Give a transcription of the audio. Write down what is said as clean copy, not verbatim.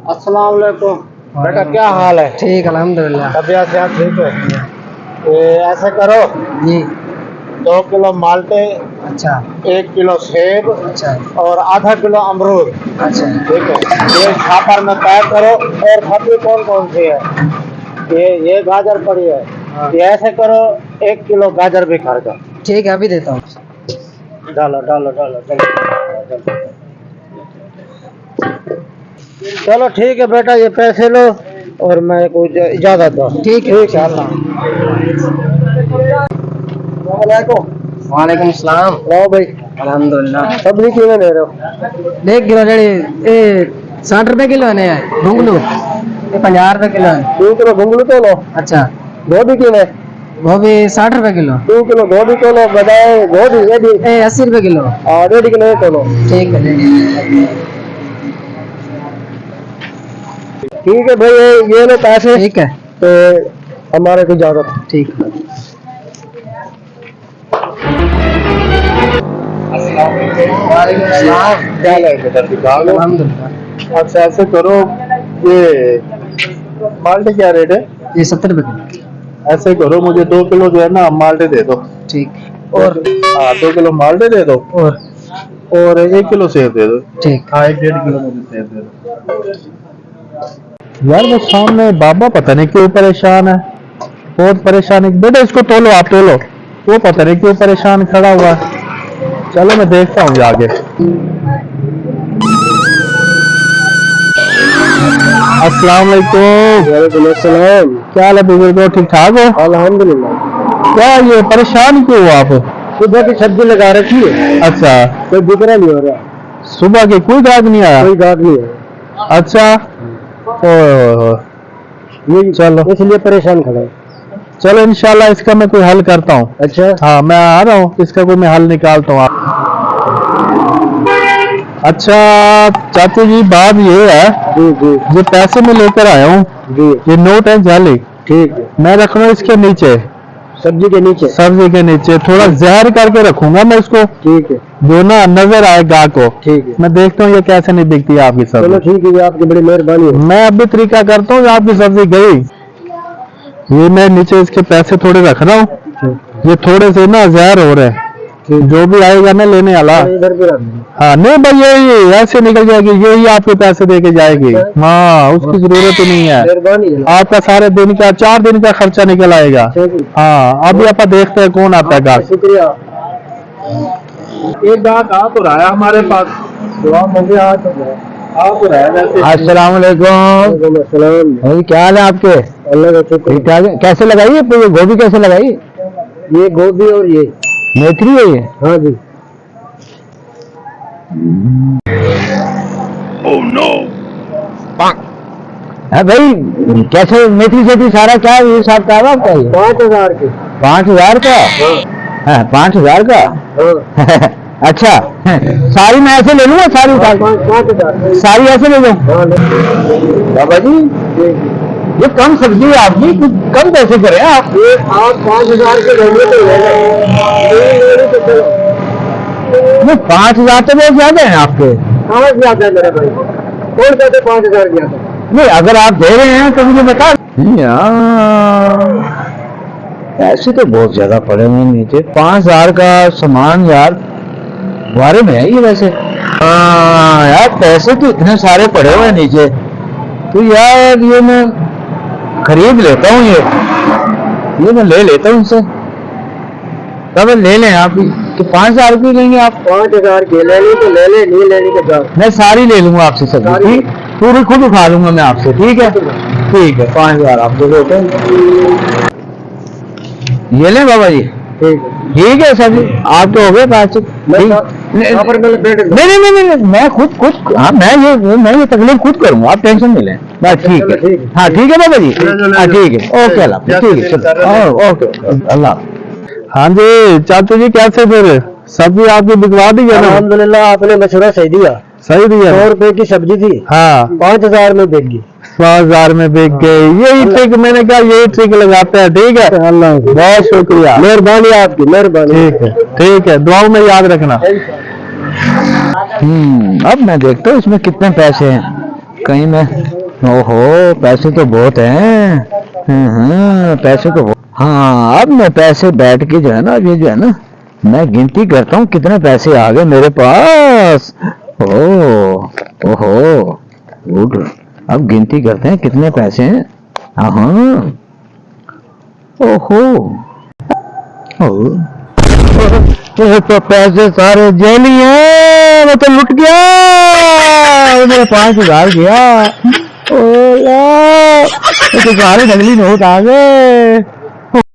अस्सलाम वालेकुम। बेटा क्या हाल है? ठीक अल्हम्दुलिल्लाह। तबीयत सेहत ठीक है? ऐसे करो जी 2 किलो माल्टे, अच्छा 1 किलो सेब अच्छा और आधा किलो अमरूद। अच्छा ठीक है, ये छापर में पैक करो। और सब्जी कौन कौन सी है? ये गाजर पड़ी है। ये ऐसे करो 1 किलो गाजर भी कर दो। ठीक है, अभी देता हूँ। डालो डालो डालो डालो। चलो ठीक है बेटा, ये पैसे लो और मैं कुछ इजाजत दो। ठीक है अल्लाह। वालेकुम सलाम। लो भाई, अल्हम्दुलिल्लाह। सब्जी क्यों ले रहे हो? 1 किलो जड़ी ए 60 रुपए किलो ने घुंगलू ये 50 रुपए किलो है। 2 किलो घुंगलू तो लो। अच्छा गोभी क्यों है? गोभी 60 रुपए किलो। 2 किलो गोभी तो लो। बजाय गोभी ये भी 80 रुपए किलो। 1.5 किलो तो लो। ठीक है ठीक है भाई, ये लो पैसे। ठीक है तो हमारे को इजाजत। ठीक है। वालेकुम सलाम। क्या है बेटा, दिखा लो। अल्हम्दुलिल्लाह। अच्छा ऐसे करो, ये माल्टे क्या रेट है? ये 70 रुपए किलो। ऐसे करो, मुझे 2 किलो जो है ना माल्टे दे दो। ठीक और 2 किलो माल्टे दे दो और और 1 किलो सेब दे दो। ठीक। हाँ, 1.5 किलो मुझे सेब दे दो। यार वो सामने बाबा पता नहीं क्यों परेशान है, बहुत परेशान है। बेटा इसको तोलो, आप तोलो। वो पता नहीं क्यों परेशान खड़ा हुआ है। चलो मैं देखता हूँ आगे। अस्सलाम वालेकुम। वालेकुम अस्सलाम। क्या हाल है बुजुर्ग, ठीक ठाक हो? अल्हम्दुलिल्लाह। क्या ये परेशान क्यों हो आप? सुबह की सब्जी लगा रखी है। अच्छा, कोई बिक्रा नहीं हो रहा। सुबह के कोई गाहक नहीं आया? कोई गाहक नहीं आया। अच्छा, चलो इसलिए परेशान खड़ा है। चलो इंशाल्लाह इसका मैं कोई हल करता हूँ। अच्छा हाँ, मैं आ रहा हूँ, इसका कोई मैं हल निकालता हूँ। अच्छा चाचू जी, बात ये है जी जी, जो पैसे मैं लेकर आया हूँ जी, ये नोट है जाली। ठीक है, मैं रख रहा हूँ इसके नीचे, सब्जी के नीचे। सब्जी के नीचे थोड़ा जहर करके रखूंगा मैं इसको। ठीक है, जो ना नजर आएगा को। ठीक है, मैं देखता हूँ ये कैसे नहीं दिखती है आपकी सब्जी। चलो ठीक है, आपकी बड़ी मेहरबानी है। मैं अभी तरीका करता हूँ, आपकी सब्जी गई। ये मैं नीचे इसके पैसे थोड़े रख रहा हूँ, ये थोड़े से ना जहर हो रहे हैं। जो भी आएगा ना लेने वाला, इधर भी रख। हाँ नहीं भाई, ये ऐसे निकल जाएगी, यही आपके पैसे दे के जाएगी। हाँ उसकी जरूरत ही नहीं है, आपका सारे दिन का 4 दिन का खर्चा निकल आएगा। हाँ अभी आप देखते हैं कौन आता है गाहक। शुक्रिया। एक गाहक आ तो रहा है हमारे पास। अस्सलाम वालेकुम। क्या हाल है आपके? अल्लाह का शुक्र। कैसे लगाई है गोभी, कैसे लगाई? ये गोभी और ये मेथी है ये? हाँ जी। Oh no. है भाई, कैसे मेथी सेथी सारा क्या ये सब का आपका? 5,000 के। 5,000 का? हाँ 5,000 का। अच्छा सारी मैं ऐसे ले लूंगा, सारी 5,000 सारी ऐसे ले लूँ? बाबा जी ये कम सब्जी है आपकी, कुछ कम पैसे करें आप। 5,000 के लेंगे तो ले नहीं, 5,000 तो बहुत ज्यादा है आपके। कहाँ ज्यादा है मेरे भाई, कौन कहते 5,000 ज्यादा? नहीं अगर आप दे रहे हैं तो मुझे बता। ऐसे तो बहुत ज्यादा पड़े हुए नीचे। 5,000 का सामान यार बारे में है ये वैसे। हाँ यार पैसे तो इतने सारे पड़े हुए नीचे, तो यार ये मैं खरीद लेता हूँ, ये मैं ले लेता हूँ इनसे। तब ले लें आप, तो 5,000 की लेंगे आप? 5,000 के लेनी तो ले ले, नहीं लेनी तो जाओ। मैं सारी ले लूंगा आपसे सब्जी, पूरी खुद उठा लूंगा मैं आपसे। ठीक है ठीक है, 5,000 आप दे देते हैं। ये लें बाबा जी? ठीक है सब्जी आप तो हो गए बात। नहीं नहीं नहीं नहीं, मैं खुद हाँ मैं ये तकलीफ खुद करूंगा, आप टेंशन नहीं लें। बस ठीक है, हाँ ठीक है बाबा जी, हाँ ठीक है, ओके अल्लाह, ठीक है ओके अल्लाह। हाँ जी चाचू जी, कैसे फिर सब्जी आपकी बिकवा दी है ना? अल्हम्दुलिल्लाह, आपने मशवरा सही दिया। सही दिया। 100 रुपए की सब्जी थी, हाँ 5,000 में बिक गई। 5,000 में बिक गई, यही ट्रिक मैंने कहा, यही ट्रिक लगाते हैं। ठीक है अल्लाह, बहुत शुक्रिया, मेहरबानी आपकी, मेहरबानी। ठीक है दुआओं में याद रखना। अब मैं देखता हूँ इसमें कितने पैसे हैं। कहीं मैं, ओहो पैसे तो बहुत हैं। पैसे तो बहुत। हाँ अब मैं पैसे बैठ के जो है ना, ये जो है ना, मैं गिनती करता हूँ कितने पैसे आ गए मेरे पास। ओहो गुड। अब गिनती करते हैं कितने पैसे हैं। हाँ ओहो तो पैसे सारे जेली हैं। मैं तो लुट गया, मेरे 5,000 गया। ओला, ये तो सारे नकली नोट आ गए।